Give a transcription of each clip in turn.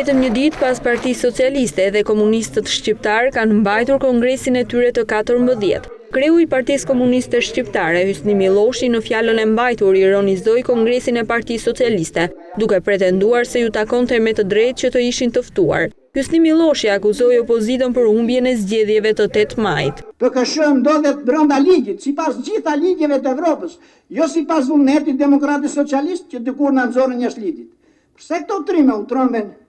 Vetëm një ditë pas Partisë Socialiste dhe komunistët shqiptar kanë mbajtur kongresin e tyre të 14. Kreu i Partisë Komuniste Shqiptare, Hysni Milloshi, në fjalën e mbajtur ironizoi kongresin e Partisë Socialiste, duke pretenduar se ju takonte me të drejtë që të ishin të ftuar. Hysni Milloshi akuzoi opozitën për humbjen e zgjedhjeve të 8 majit. PKSH ndodhet brenda ligjit, sipas gjitha ligjeve të Evropës, jo sipas vullnetit demokratë socialist që dikur na nxorën jashtë ligjit. Pse këto trima u tromben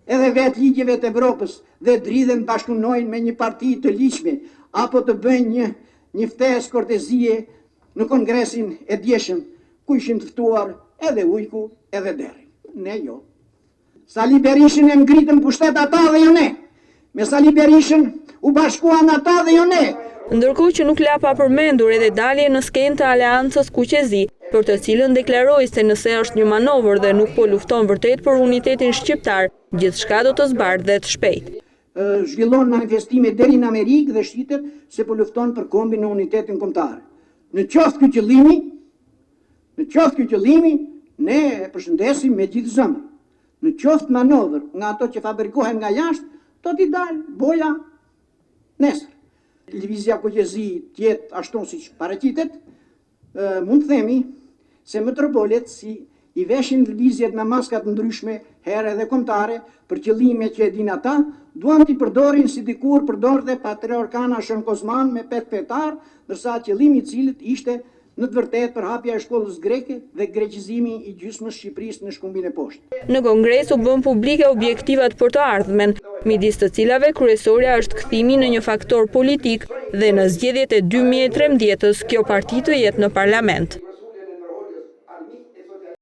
edhe vetë ligjeve të Evropës dhe dridhen bashkunojnë me një parti të ligjshme apo të bëjnë një ftesë kortezie në kongresin e djeshëm, ku ishin të ftuar edhe Ujku edhe Deri. Ne jo. Sali Berishin e ngritën pushtet ata dhe jo ne. Me Sali Berishin u bashkuan ata dhe jo ne. Ndërkohë që nuk la pa përmendur edhe dalje në skenë të aleancës Kuqezi, për të cilën deklaroi se nëse është një manovër dhe nuk po lufton vërtet për unitetin shqiptar, gjithçka do të zbardhet shpejt. Zhvillon manifestime deri në Amerikë dhe shqitet se po lufton për kombin në unitetin kombëtar. Në qoftë ky qëllimi, ne e përshëndesim me gjithë zemër. Në qoftë manovër nga ato që fabrikohen nga jashtë, do t'i dalë boja nesër. Lëvizja Kuqezi tjetë ashtu siç paraqitet, mund të themi se metropolet si i veshin lëvizjet me maskat ndryshme, herë edhe kombëtare, për qëllime që e din ata, duan t'i përdorin si dikur përdorte Patriarkana Shën Kozman me petpetar, ndërsa qëllimi i cilit ishte në të vërtetë përhapja e shkollës greke dhe greqizimi i gjysmës Shqipërisë në shkumbin e poshtë. Në kongres u bën publike objektivat për të ardhmen, midis të cilave kryesorja është kthimi në një faktor politik dhe në zgjedhjet e 2013-s kjo parti të jetë në parlament.